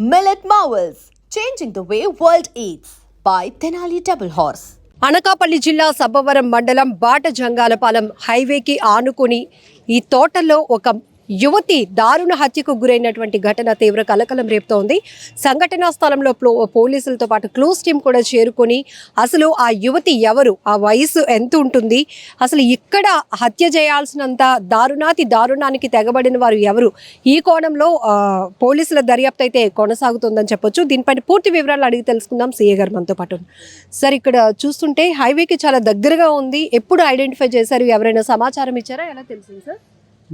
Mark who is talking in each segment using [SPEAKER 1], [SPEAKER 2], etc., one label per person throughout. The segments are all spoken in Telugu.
[SPEAKER 1] Millet Marvels, changing the way world eats by Tenali Double Horse.
[SPEAKER 2] Anakapalli జిల్లా సబ్బవరం మండలం బాటజంగాలపాలెం హైవేకి ఆనుకుని ఈ తోటల్లో ఒక యువతి దారుణ హత్యకు గురైనటువంటి ఘటన తీవ్ర కలకలం రేపుతోంది. సంఘటనా స్థలంలో పోలీసులతో పాటు క్లూస్ టీం కూడా చేరుకొని అసలు ఆ యువతి ఎవరు, ఆ వయసు ఎంత ఉంటుంది, అసలు ఇక్కడ హత్య చేయాల్సినంత దారుణానికి తెగబడిన వారు ఎవరు, ఈ కోణంలో పోలీసుల దర్యాప్తు అయితే కొనసాగుతుందని చెప్పొచ్చు. దీనిపైన పూర్తి వివరాలు అడిగి తెలుసుకుందాం. సీఏ గారు మనతో పాటు. సార్, ఇక్కడ చూస్తుంటే హైవేకి చాలా దగ్గరగా ఉంది. ఎప్పుడు ఐడెంటిఫై చేశారు? ఎవరైనా సమాచారం ఇచ్చారా? ఎలా తెలిసింది సార్?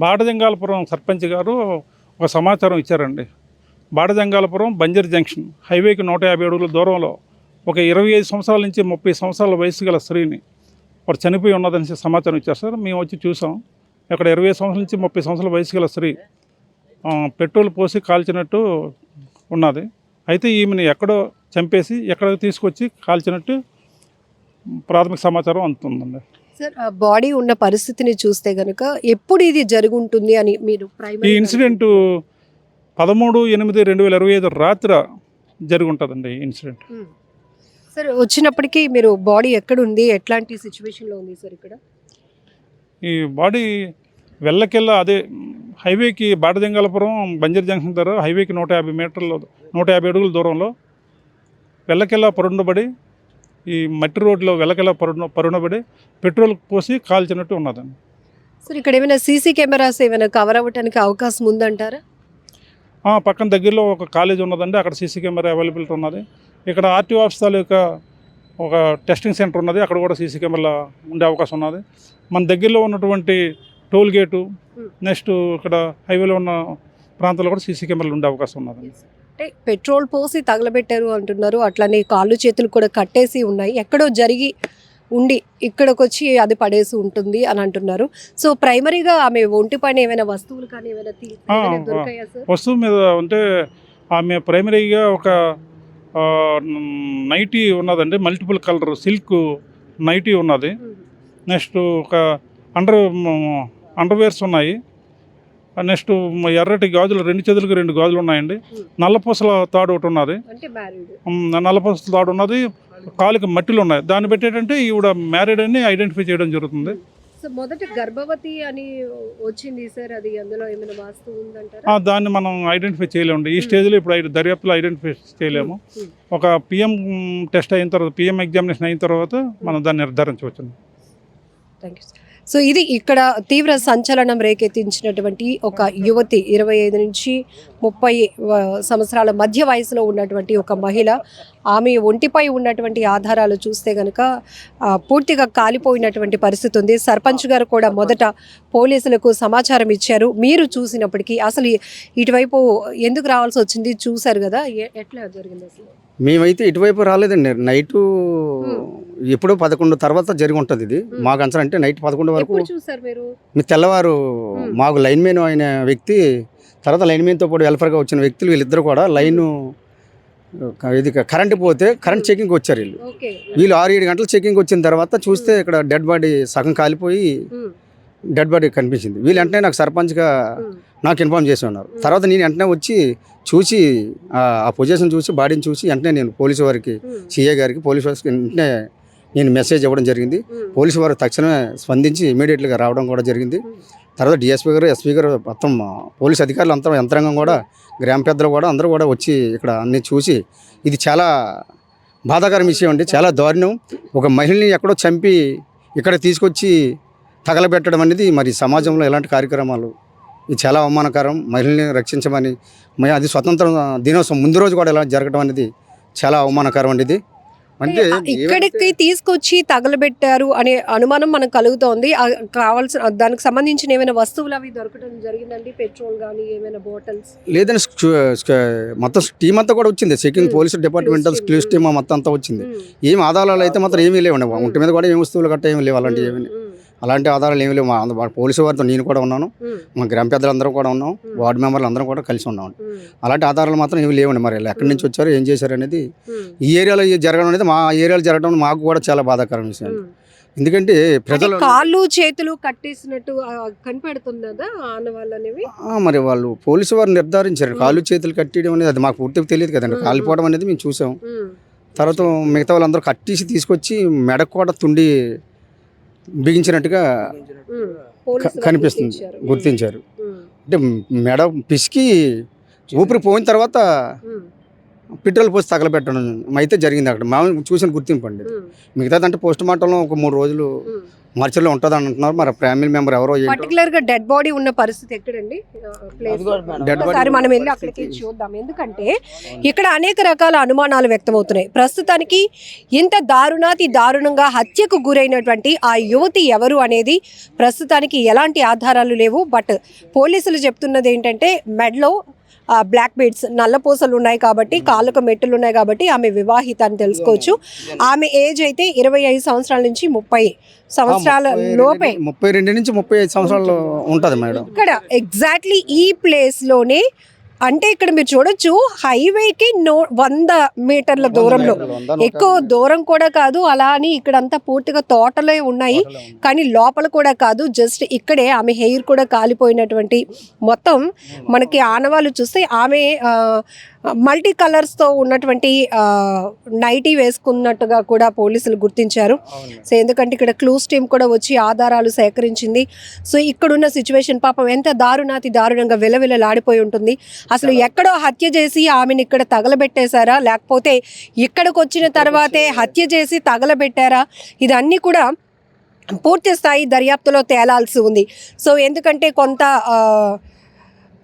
[SPEAKER 3] బాటజంగాలపురం సర్పంచ్ గారు ఒక సమాచారం ఇచ్చారండి. బాటజంగాలపురం బంజర్ జంక్షన్ హైవేకి 150 అడుగుల దూరంలో ఒక 25 సంవత్సరాల నుంచి 30 సంవత్సరాల వయసు గల స్త్రీని వాడు చనిపోయి ఉన్నదని సమాచారం ఇచ్చారు సార్. మేము వచ్చి చూసాం. ఇక్కడ 25 సంవత్సరాల నుంచి 30 సంవత్సరాల వయసు గల స్త్రీ పెట్రోల్ పోసి కాల్చినట్టు ఉన్నది. అయితే ఈమెను ఎక్కడో చంపేసి ఎక్కడ తీసుకొచ్చి కాల్చినట్టు ప్రాథమిక సమాచారం అందుతుందండి.
[SPEAKER 2] సార్, బాడీ ఉన్న పరిస్థితిని చూస్తే కనుక ఎప్పుడు ఇది జరుగుంటుంది అని మీరు
[SPEAKER 3] ఈ ఇన్సిడెంట్ 13/8/2025 రాత్రి జరిగి ఉంటుందండి ఈ ఇన్సిడెంట్.
[SPEAKER 2] సార్, వచ్చినప్పటికీ మీరు బాడీ ఎక్కడుంది, ఎట్లాంటి సిచ్యువేషన్లో ఉంది సార్? ఇక్కడ
[SPEAKER 3] ఈ బాడీ వెళ్ళకెళ్ళ అదే హైవేకి బాటజంగాలపురం బంజర్ జంక్షన్ దగ్గర హైవేకి 150 అడుగుల దూరంలో వెళ్ళకెళ్ళ పరుండబడి ఈ మట్టి రోడ్లో వెళ్ళకెళ్ళ పరుండబడి పెట్రోల్ పోసి కాల్చినట్టు ఉన్నదండి.
[SPEAKER 2] సార్, ఇక్కడ ఏమైనా సీసీ కెమెరాస్ ఏమైనా కవర్ అవ్వడానికి అవకాశం ఉందంటారా?
[SPEAKER 3] పక్కన దగ్గరలో ఒక కాలేజ్ ఉన్నదండి, అక్కడ సీసీ కెమెరా అవైలబిలిటీ ఉన్నది. ఇక్కడ ఆర్టీఓ ఆఫీస్ తాలూకా ఒక టెస్టింగ్ సెంటర్ ఉన్నది, అక్కడ కూడా సీసీ కెమెరా ఉండే అవకాశం ఉన్నది. మన దగ్గరలో ఉన్నటువంటి టోల్ గేటు, నెక్స్ట్ ఇక్కడ హైవేలో ఉన్న ప్రాంతాల్లో కూడా సీసీ కెమెరాలు ఉండే అవకాశం ఉన్నది.
[SPEAKER 2] అంటే పెట్రోల్ పోసి తగలబెట్టారు అంటున్నారు, అట్లనే కాళ్ళు చేతులు కూడా కట్టేసి ఉన్నాయి, ఎక్కడో జరిగి ఉండి ఇక్కడికి వచ్చి అది పడేసి ఉంటుంది అని అంటున్నారు. సో ప్రైమరీగా ఆమె ఒంటి పైన ఏమైనా వస్తువులు కానీ ఏమైనా దొరికాయా సార్?
[SPEAKER 3] వస్తువు మీద అంటే ఆమె ప్రైమరీగా ఒక నైటీ ఉన్నదండి, మల్టిపుల్ కలర్ సిల్క్ నైటీ ఉన్నది. నెక్స్ట్ ఒక అండర్వేర్స్ ఉన్నాయి. నెక్స్ట్ ఎర్రటి గాజులు 2 చేతులకు 2 గాజులు ఉన్నాయండి. నల్లపూసల తాడు ఒకటి ఉన్నది, నల్లపూసల తాడు ఉన్నది. కాలుకి మట్టిలు ఉన్నాయి. దాన్ని పెట్టేటంటే ఈవిడ మ్యారీడ్ అని ఐడెంటిఫై చేయడం జరుగుతుంది.
[SPEAKER 2] సో మొదట గర్భవతి అని వచ్చింది సార్, అది అందులో ఏమైనా వాస్తవం ఉందంటారా?
[SPEAKER 3] దాన్ని మనం ఐడెంటిఫై చేయలేము ఈ స్టేజ్లో. ఇప్పుడు దర్యాప్తులో ఐడెంటిఫై చేయలేము. ఒక పిఎం టెస్ట్ అయిన తర్వాత, పిఎం ఎగ్జామినేషన్ అయిన తర్వాత మనం దాన్ని నిర్ధారించవచ్చు.
[SPEAKER 2] Thank you. సో ఇది ఇక్కడ తీవ్ర సంచలనం రేకెత్తించినటువంటి ఒక యువతి, 25 నుంచి 30 సంవత్సరాల మధ్య వయసులో ఉన్నటువంటి ఒక మహిళ. ఆమె ఒంటిపై ఉన్నటువంటి ఆధారాలు చూస్తే కనుక పూర్తిగా కాలిపోయినటువంటి పరిస్థితి ఉంది. సర్పంచ్ గారు కూడా మొదట పోలీసులకు సమాచారం ఇచ్చారు. మీరు చూసినప్పటికీ అసలు ఇటువైపు ఎందుకు రావాల్సి వచ్చింది చూశారు కదా, ఎట్లా జరిగింది అసలు?
[SPEAKER 4] మేమైతే ఇటువైపు రాలేదండి. నైటు ఎప్పుడో 11 తర్వాత జరిగి ఉంటుంది ఇది. మాకు అంచనా అంటే నైట్ 11 వరకు మీ తెల్లవారు మాకు లైన్ మెన్ అయిన వ్యక్తి, తర్వాత లైన్ మెన్తో పాటు వెల్ఫేర్గా వచ్చిన వ్యక్తులు వీళ్ళిద్దరు కూడా లైను ఇది కరెంట్ పోతే కరెంట్ చెకింగ్కి వచ్చారు. వీళ్ళు 6-7 గంటలు చెకింగ్ వచ్చిన తర్వాత చూస్తే ఇక్కడ డెడ్ బాడీ సగం కాలిపోయి డెడ్ బాడీ కనిపించింది. వీళ్ళు వెంటనే నాకు సర్పంచ్గా నాకు ఇన్ఫార్మ్ చేసి ఉన్నారు. తర్వాత నేను వెంటనే వచ్చి చూసి ఆ పొజిషన్ చూసి బాడీని చూసి వెంటనే నేను పోలీసు వారికి, సిఐ గారికి, పోలీసు వారికి వెంటనే నేను మెసేజ్ ఇవ్వడం జరిగింది. పోలీసు వారు తక్షణమే స్పందించి ఇమీడియట్గా రావడం కూడా జరిగింది. తర్వాత డిఎస్పీ గారు, ఎస్పీ గారు, మొత్తం పోలీసు అధికారులు అంతా, యంత్రాంగం కూడా, గ్రామ పెద్దలు కూడా అందరూ కూడా వచ్చి ఇక్కడ అన్నీ చూసి, ఇది చాలా బాధాకరం విషయం అండి, చాలా దారుణం. ఒక మహిళని ఎక్కడో చంపి ఇక్కడ తీసుకొచ్చి తగలబెట్టడం అనేది మరి సమాజంలో ఎలాంటి కార్యక్రమాలు, ఇది చాలా అవమానకరం. మహిళల్ని రక్షించమని, అది స్వతంత్ర దినోత్సవం ముందు రోజు కూడా ఇలా జరగడం అనేది చాలా అవమానకరం అండి. ఇది అంటే
[SPEAKER 2] ఇక్కడికి తీసుకొచ్చి తగలబెట్టారు అనే అనుమానం మనకు కలుగుతోంది. కావాల్సిన దానికి సంబంధించిన ఏమైనా వస్తువులు అవి దొరకడం జరిగిందండి? పెట్రోల్ కానీ ఏమైనా బాటిల్స్?
[SPEAKER 4] లేదని మొత్తం టీం అంతా కూడా వచ్చింది. Checking police departmental clues team మొత్తం అంతా వచ్చింది. ఏం ఆధారాలు అయితే మాత్రం ఏమీ లేవండి. ఒంటి మీద కూడా ఏం వస్తువులు గట్ట ఏమి లేవు, అలాంటివి ఏమి అలాంటి ఆధారాలు ఏమి లేవు. మా పోలీసు వారితో నేను కూడా ఉన్నాను, మా గ్రామ పెద్దలందరూ కూడా ఉన్నాం, వార్డు మెంబర్లు అందరం కూడా కలిసి ఉన్నాం. అలాంటి ఆధారాలు మాత్రం ఏమి లేవండి. మరి ఎక్కడి నుంచి వచ్చారు, ఏం చేశారు అనేది ఈ ఏరియాలో జరగడం అనేది, మా ఏరియాలో జరగడం మాకు కూడా చాలా బాధాకరమైన విషయం. ఎందుకంటే ప్రజలు
[SPEAKER 2] కాళ్ళు చేతులు కట్టేసినట్టు కనిపెడుతున్నదా ఆనవాళ్ళు అనేవి?
[SPEAKER 4] మరి వాళ్ళు పోలీసు వారు నిర్ధారించారు కాళ్ళు చేతులు కట్టేయడం అనేది, అది మాకు పూర్తిగా తెలియదు కదండి. కాలిపోవడం అనేది మేము చూసాం. తర్వాత మిగతా వాళ్ళందరూ కట్టేసి తీసుకొచ్చి మెడకు కూడా తుండి బిగించినట్టుగా కనిపిస్తుంది, గుర్తించారు. అంటే మెడ పిసికి ఊపిరి పోయిన తర్వాత పెట్రోల్ పోసి తగలబెట్టడం అయితే జరిగింది అక్కడ. మేము చూసిన గుర్తింపు అండి. మిగతాదంటే పోస్ట్ మార్టంలో ఒక 3 రోజులు మార్చిలో ఉంటుంది అంటున్నారు. మరి ఫ్యామిలీ మెంబర్ ఎవరో
[SPEAKER 2] పర్టికులర్ గా డెడ్ బాడీ ఉన్న పరిస్థితి ఎక్కడండి? ఒకసారి మనం వెళ్ళి అక్కడికి చూద్దాం. ఎందుకంటే ఇక్కడ అనేక రకాల అనుమానాలు వ్యక్తమవుతున్నాయి. ప్రస్తుతానికి ఇంత దారుణంగా హత్యకు గురైనటువంటి ఆ యువతి ఎవరు అనేది ప్రస్తుతానికి ఎలాంటి ఆధారాలు లేవు. బట్ పోలీసులు చెప్తున్నది ఏంటంటే మెడలో బ్లాక్ బీడ్స్ నల్లపూసలు ఉన్నాయి కాబట్టి, కాళ్ళకు మెట్టులు ఉన్నాయి కాబట్టి ఆమె వివాహిత అని తెలుసుకోవచ్చు. ఆమె ఏజ్ అయితే 25 సంవత్సరాల నుంచి 30 సంవత్సరాల లోపే,
[SPEAKER 4] 32 నుంచి 35 సంవత్సరాలు ఉంటుంది మేడం.
[SPEAKER 2] ఇక్కడ ఎగ్జాక్ట్లీ ఈ ప్లేస్ లోనే, అంటే ఇక్కడ మీరు చూడొచ్చు హైవేకి 100 మీటర్ల దూరంలో, ఎక్కువ దూరం కూడా కాదు. అలా అని ఇక్కడంతా పూర్తిగా తోటలే ఉన్నాయి, కానీ లోపల కూడా కాదు. జస్ట్ ఇక్కడే ఆమె హెయిర్ కూడా కాలిపోయినటువంటి మొత్తం మనకి ఆనవాళ్ళు చూస్తే ఆమె మల్టీ కలర్స్తో ఉన్నటువంటి నైటీ వేసుకున్నట్టుగా కూడా పోలీసులు గుర్తించారు. సో ఎందుకంటే ఇక్కడ క్లూస్ టీమ్ కూడా వచ్చి ఆధారాలు సేకరించింది. సో ఇక్కడున్న సిచ్యువేషన్ పాపం ఎంత దారుణంగా విలవిలలాడిపోయి ఉంటుంది. అసలు ఎక్కడో హత్య చేసి ఆమెను ఇక్కడ తగలబెట్టేశారా, లేకపోతే ఇక్కడికి వచ్చిన తర్వాతే హత్య చేసి తగలబెట్టారా, ఇదన్నీ కూడా పూర్తి స్థాయి దర్యాప్తులో తేలాల్సి ఉంది. సో ఎందుకంటే కొంత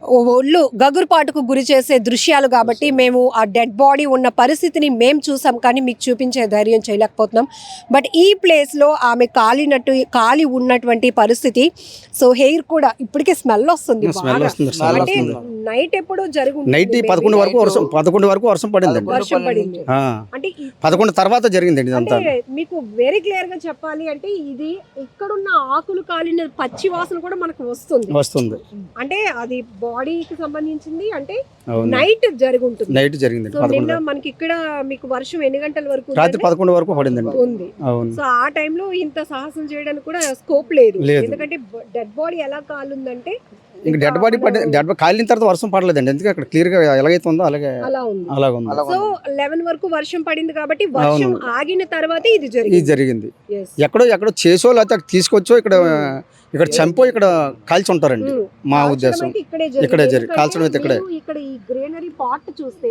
[SPEAKER 2] ఒళ్ళు గగురుపాటుకు గురి చేసే దృశ్యాలు కాబట్టి మేము ఆ డెడ్ బాడీ ఉన్న పరిస్థితిని మేము చూసాం, కానీ మీకు చూపించే ధైర్యం చేయలేకపోతున్నాం. బట్ ఈ ప్లేస్లో ఆమె కాలి ఉన్నటువంటి పరిస్థితి. సో హెయిర్ కూడా ఇప్పటికే స్మెల్ వస్తుంది. అంటే నైట్ ఎప్పుడో
[SPEAKER 4] నైట్ 11 వరకు వర్షం పడింది.
[SPEAKER 2] అంటే
[SPEAKER 4] 11 తర్వాత జరిగిందండి ఇదంతా.
[SPEAKER 2] మీకు వెరీ క్లియర్ గా చెప్పాలి అంటే ఇది ఇక్కడున్న ఆకులు కాలిన పచ్చి వాసన కూడా మనకు వస్తుంది. అంటే అది బాడీకి సంబంధించింది. అంటే నైట్ జరిగింది. సో నిన్న మనకి ఇక్కడ మీకు వర్షం ఎన్ని గంటల వరకు?
[SPEAKER 4] రాత్రి 11 వరకు పడిందండి.
[SPEAKER 2] ఉంది. సో ఆ టైంలో ఇంత సాహసం చేయడానికి కూడా స్కోప్ లేదు. ఎందుకంటే డెడ్ బాడీ ఎలా కాలుందంటే,
[SPEAKER 4] ఇంకా డెడ్ బాడీ కాలిన తర్వాత వర్షం పడలేదండి. ఎందుకంటే అక్కడ క్లియర్ గా ఎలాగైతే ఉందో అలాగే ఉంది.
[SPEAKER 2] సో 11 వరకు వర్షం పడింది కాబట్టి వర్షం ఆగిన తర్వాత ఇది
[SPEAKER 4] జరిగింది. ఎక్కడో చేసో లేకపోతే తీసుకొచ్చో ఇక్కడ చంపో ఇక్కడ కాల్చి ఉంటారండి. మా ఉద్దేశం ఇక్కడే కాల్చడం అయితే ఇక్కడే.
[SPEAKER 2] ఇక్కడ ఈ గ్రీనరీ పార్ట్ చూస్తే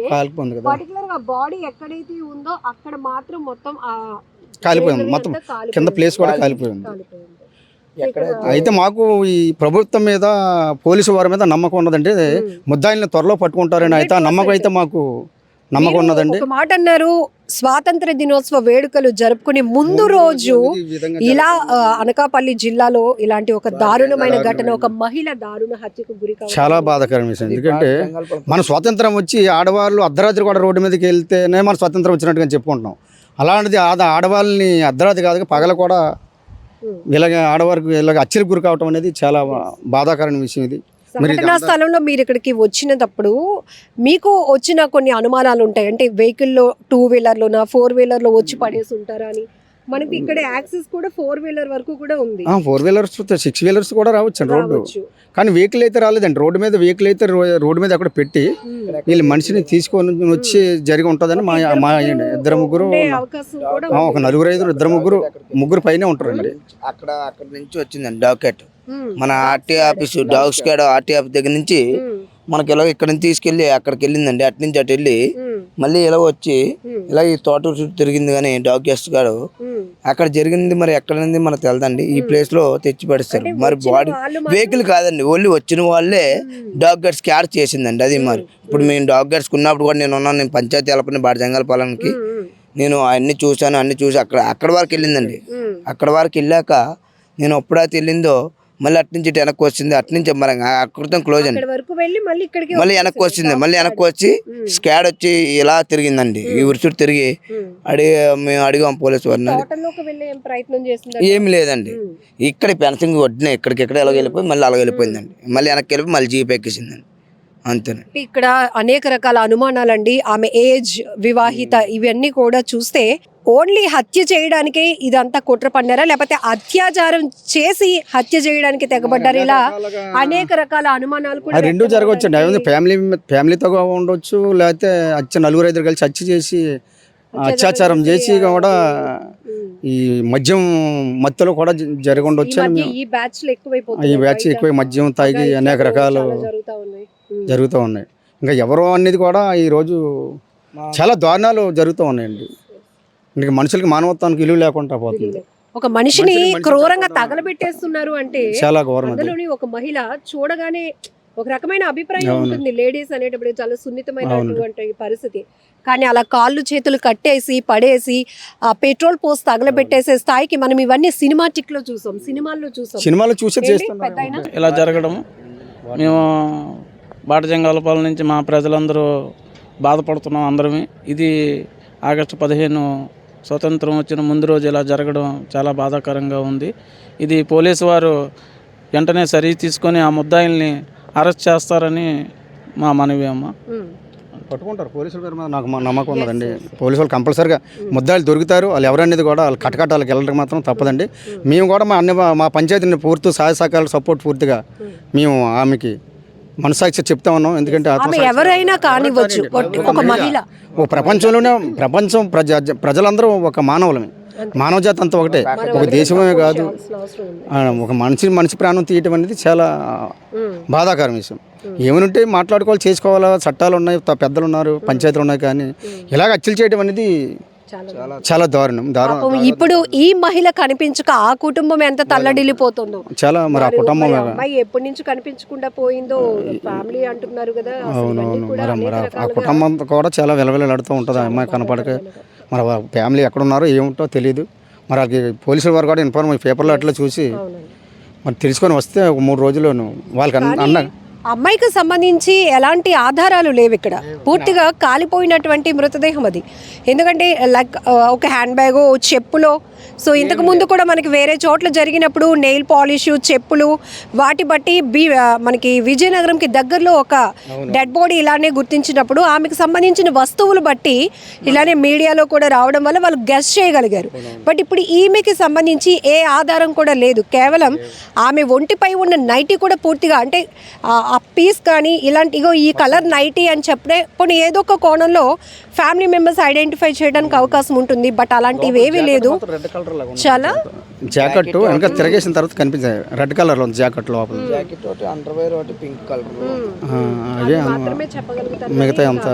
[SPEAKER 2] పర్టికులర్ గా బాడీ ఎక్కడైతే ఉందో అక్కడ మాత్రం మొత్తం
[SPEAKER 4] కాలిపోయింది. మొత్తం కింద ప్లేస్ కూడా కాలిపోయింది. అయితే మాకు ఈ ప్రభుత్వం మీద పోలీసు వారి మీద నమ్మకం ఉన్నదంటే ముద్దాయిల్ని త్వరలో పట్టుకుంటారని అయితే ఆ నమ్మకం అయితే మాకు నమ్మకం ఉన్నదండి.
[SPEAKER 2] ఒక మాట అన్నారు, స్వాతంత్ర దినోత్సవ వేడుకలు జరుపుకునే ముందు రోజు ఇలా అనకాపల్లి జిల్లాలో ఇలాంటి ఒక దారుణమైన ఘటన, ఒక మహిళ దారుణ హత్యకు గురి కావడం
[SPEAKER 4] చాలా బాధాకరమైన విషయం. ఎందుకంటే మన స్వాతంత్రం వచ్చి ఆడవాళ్ళు అర్ధరాత్రి కూడా రోడ్డు మీదకి వెళ్తేనే మన స్వాతంత్రం వచ్చినట్టుగా చెప్పుకుంటున్నాం. అలాంటిది ఆడవాళ్ళని అర్ధరాత్రి కాదు పగల కూడా ఇలాగ ఆడవారికి ఇలాగ హత్యలకు గురి కావటం అనేది చాలా బాధాకరమైన విషయం. ఇది
[SPEAKER 2] సంఘటనా స్థలంలో మీరు ఇక్కడికి వచ్చినప్పుడు మీకు వచ్చిన కొన్ని అనుమానాలు ఉంటాయి. అంటే వెహికల్లో 2 వీలర్లోనా 4 వీలర్లో వచ్చి పడేసి ఉంటారా అని. మనకి ఇక్కడ యాక్సెస్ కూడా 4 వీలర్ వరకు కూడా ఉంది.
[SPEAKER 4] 4 వీలర్స్ 6 వీలర్స్ కూడా రావచ్చు రోడ్డు, కానీ వెహికల్ అయితే రాలేదండి. రోడ్డు మీద వెహికల్ అయితే రోడ్డు మీద అక్కడ పెట్టి వీళ్ళు మనిషిని తీసుకొని వచ్చి జరిగి ఉంటుందని మా 2-3 ఒక 4-5 ముగ్గురు పైన ఉంటారండి.
[SPEAKER 5] అక్కడ నుంచి వచ్చిందండి డాకెట్. మన ఆర్టీ ఆఫీసు డాగ్స్ కాడ ఆర్టీ ఆఫీస్ దగ్గర నుంచి మనకి ఇలా ఇక్కడ నుంచి తీసుకెళ్ళి అక్కడికి వెళ్ళిందండి. అటు నుంచి అటు వెళ్ళి మళ్ళీ ఇలా వచ్చి ఇలా ఈ తోట చుట్టూ తిరిగింది. కానీ డాగ్ గెస్ట్ గారు అక్కడ జరిగింది మరి ఎక్కడైంది మనకు తెలదండి. ఈ ప్లేస్ లో తెచ్చి పడిస్తారు. మరి బాడీ వెహికల్ కాదండి, ఓన్లీ వచ్చిన వాళ్ళే డాగ్ గడ్స్ క్యార్ చేసిందండి. అది మరి ఇప్పుడు మేము డాగ్ గడ్స్ ఉన్నప్పుడు కూడా నేను ఉన్నాను. నేను పంచాయతీ వెళ్ళపని బాడజంగాల పొలానికి నేను అన్ని చూసాను. అన్ని చూసి అక్కడ వరకు వెళ్ళిందండి. అక్కడ వరకు వెళ్ళాక నేను ఎప్పుడైతే వెళ్ళిందో మళ్ళీ అటు నుంచి వెనక్కి వచ్చింది. అటు నుంచి మరి అక్కడితో క్లోజ్ అండి. మళ్ళీ వెనక్కి వచ్చింది. మళ్ళీ వెనక్కి వచ్చి స్కాడ్ వచ్చి ఇలా తిరిగిందండి. ఈ ఊరి చుట్టూ తిరిగి మేము అడిగాం పోలీసు వారిని. ఏమి లేదండి. ఇక్కడ పెన్సింగ్ వడ్డిన ఇక్కడికి ఎలా వెళ్ళిపోయి మళ్ళీ అలా వెళ్ళిపోయిందండి. మళ్ళీ వెనక్కి వెళ్ళిపోయి మళ్ళీ జీప్ ఎక్కేసిందండి. అంతేనండి.
[SPEAKER 2] ఇక్కడ అనేక రకాల అనుమానాలండి. ఆమె ఏజ్, వివాహిత, ఇవన్నీ కూడా చూస్తే ఓన్లీ హత్య చేయడానికే ఇదంతా కుట్ర పన్నారా, లేకపోతే అత్యాచారం చేసి హత్య చేయడానికి తెగబడ్డారు? ఇలా అనేక రకాల అనుమానాలు కూడా
[SPEAKER 4] అది రెండు జరగవచ్చండి. అదే ఫ్యామిలీతో ఉండొచ్చు, లేకపోతే నలుగురు ఐదుగురు కలిసి హత్య చేసి అత్యాచారం చేసి కూడా ఈ మద్యం మత్తులో కూడా జరిగి ఉండొచ్చు.
[SPEAKER 2] ఈ బ్యాచ్
[SPEAKER 4] ఈ బ్యాచ్ ఎక్కువ మద్యం తాగి అనేక రకాలు జరుగుతూ ఉన్నాయి. ఇంకా ఎవరో అనేది కూడా ఈరోజు చాలా దారుణాలు జరుగుతూ ఉన్నాయండి. ఇంకా మనుషులకి మానవత్వానికి విలువ లేకుండా పోతుంది.
[SPEAKER 2] ఒక మనిషిని క్రూరంగా తగలబెట్టేస్తున్నారు అంటే
[SPEAKER 4] చాలా ఘోరం.
[SPEAKER 2] అందులోని ఒక మహిళ చూడగానే ఒక రకమైన అభిప్రాయం ఉంటుంది. లేడీస్ అనేటప్పుడు చాలా సున్నితమైనటువంటి పరిస్థితి, కానీ అలా కాళ్ళు చేతులు కట్టేసి పడేసి ఆ పెట్రోల్ పోసి తగలబెట్టేసే స్థాయికి మనం ఇవన్నీ సినిమాటిక్ లో చూసాం, సినిమాల్లో
[SPEAKER 4] చూసే చేస్తున్నారు.
[SPEAKER 6] ఇలా జరగడం మేము బాటజంగాలపాలెం నుంచి మా ప్రజలందరూ బాధపడుతున్నాం అందరమే. ఇది ఆగస్టు 15 స్వతంత్రం వచ్చిన ముందు రోజు ఇలా జరగడం చాలా బాధాకరంగా ఉంది. ఇది పోలీసు వారు వెంటనే సరి తీసుకొని ఆ ముద్దాయిల్ని అరెస్ట్ చేస్తారని మా మనవి అమ్మ.
[SPEAKER 4] పట్టుకుంటారు పోలీసుల పేరు మీద నాకు నమ్మకం ఉన్నదండి. పోలీసు వాళ్ళు కంపల్సరీగా ముద్దాయిలు దొరుకుతారు. వాళ్ళు ఎవరనేది కూడా వాళ్ళు కట్టకట్టాలకు వెళ్ళడం మాత్రం తప్పదండి. మేము కూడా మా పంచాయతీని పూర్తి సహాయ సహకారాలు సపోర్ట్ పూర్తిగా మేము ఆమెకి మనసాక్షి చెప్తా ఉన్నాం. ఎందుకంటే
[SPEAKER 2] ఎవరైనా కానివ్వచ్చు, ఒక మహిళ,
[SPEAKER 4] ఒక ప్రపంచం ప్రజలందరూ ఒక మానవులమే, మానవ జాతి అంతా ఒకటే, ఒక దేశమే కాదు. ఒక మనిషి ప్రాణం తీయటం అనేది చాలా బాధాకరం విషయం. ఏమనుంటే మాట్లాడుకోవాలి, చేసుకోవాలా, చట్టాలు ఉన్నాయి, పెద్దలు ఉన్నారు, పంచాయతీలు ఉన్నాయి, కానీ ఇలాగ హత్యలు చేయడం అనేది చాలా దారుణం.
[SPEAKER 2] ఇప్పుడు ఈ మహిళ కనిపించక ఆ కుటుంబం ఎంత తల్లడిల్లిపోతుందో.
[SPEAKER 4] చాలా మరి ఆ కుటుంబం
[SPEAKER 2] అమ్మాయి ఎప్పటి నుంచి కనిపించకుండా పోయిందో ఫ్యామిలీ అంటున్నారు కదా.
[SPEAKER 4] అవునవును, మరి ఆ కుటుంబం కూడా చాలా విలవిలాడుతూ ఉంటుంది. ఆ అమ్మాయి కనపడక మరి ఫ్యామిలీ ఎక్కడున్నారో ఏముంటో తెలియదు. మరి అది పోలీసుల వారు కూడా ఇన్ఫార్మ్ పేపర్లో అట్లా చూసి మరి తెలుసుకొని వస్తే ఒక 3 రోజుల్లోనూ వాళ్ళకి అన్న
[SPEAKER 2] అమ్మాయికి సంబంధించి ఎలాంటి ఆధారాలు లేవు ఇక్కడ. పూర్తిగా కాలిపోయినటువంటి మృతదేహం అది. ఎందుకంటే లైక్ ఒక హ్యాండ్ బ్యాగ్, చెప్పులో, సో ఇంతకు ముందు కూడా మనకి వేరే చోట్ల జరిగినప్పుడు నెయిల్ పాలిష్, చెప్పులు, వాటి బట్టి మనకి విజయనగరంకి దగ్గరలో ఒక డెడ్ బాడీ ఇలానే గుర్తించినప్పుడు ఆమెకు సంబంధించిన వస్తువులు బట్టి ఇలానే మీడియాలో కూడా రావడం వల్ల వాళ్ళు గెస్ చేయగలిగారు. బట్ ఇప్పుడు ఈమెకి సంబంధించి ఏ ఆధారం కూడా లేదు. కేవలం ఆమె ఒంటిపై ఉన్న నైటీ కూడా పూర్తిగా, అంటే ఆ పీస్ కానీ ఇలాంటి ఈ కలర్ నైటీ అని చెప్పే పోనీ ఏదో ఒక కోణంలో ఫ్యామిలీ మెంబర్స్ ఐడెంటిఫై చేయడానికి అవకాశం ఉంటుంది. బట్ అలాంటివి ఏమీ లేదు. చాలా
[SPEAKER 4] జాకెట్ వెనక తిరగేసిన తర్వాత కనిపించాయి రెడ్ కలర్ లో జాకెట్ లోపల.
[SPEAKER 5] అండర్వేర్ ఒకటి పింక్ కలర్.
[SPEAKER 4] మిగతా అంత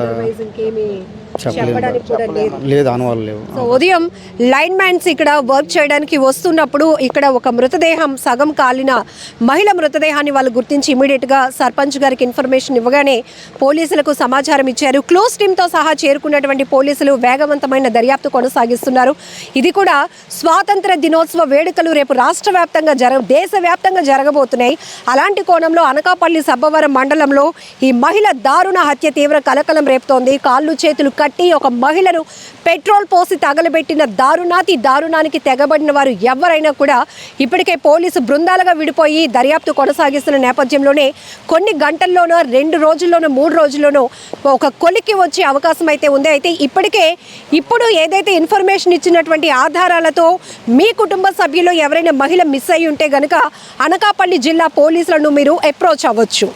[SPEAKER 4] లేదు, అనువాలు లేవు.
[SPEAKER 2] సో ఉదయం లైన్ మ్యాన్స్ ఇక్కడ వర్క్ చేయడానికి వస్తున్నప్పుడు ఇక్కడ ఒక మృతదేహం, సగం కాలిన మహిళ మృతదేహాన్ని వాళ్ళు గుర్తించి ఇమీడియట్ గా సర్పంచ్ గారికి ఇన్ఫర్మేషన్ ఇవ్వగానే పోలీసులకు సమాచారం ఇచ్చారు. క్లోజ్ టీమ్ తో సహా చేరుకున్నటువంటి పోలీసులు వేగవంతమైన దర్యాప్తు కొనసాగిస్తున్నారు. ఇది కూడా స్వాతంత్ర దినోత్సవ వేడుకలు రేపు రాష్ట్ర వ్యాప్తంగా దేశవ్యాప్తంగా జరగబోతున్నాయి. అలాంటి కోణంలో అనకాపల్లి సబ్బవరం మండలంలో ఈ మహిళ దారుణ హత్య తీవ్ర కలకలం రేపుతోంది. కాళ్ళు చేతులు కట్టి ఒక మహిళను పెట్రోల్ పోసి తగలబెట్టిన దారుణానికి తెగబడిన వారు ఎవరైనా కూడా ఇప్పటికే పోలీసు బృందాలుగా విడిపోయి దర్యాప్తు కొనసాగిస్తున్న నేపథ్యంలోనే కొన్ని గంటల్లోనో 2 రోజుల్లోనో 3 రోజుల్లోనో ఒక కొలికి వచ్చే అవకాశం అయితే ఉంది. అయితే ఇప్పుడు ఏదైతే ఇన్ఫర్మేషన్ ఇచ్చినటువంటి ఆధారాలతో మీ కుటుంబ సభ్యులు ఎవరైనా మహిళ మిస్ అయ్యి ఉంటే గనుక అనకాపల్లి జిల్లా పోలీసులను మీరు అప్రోచ్ అవ్వచ్చు.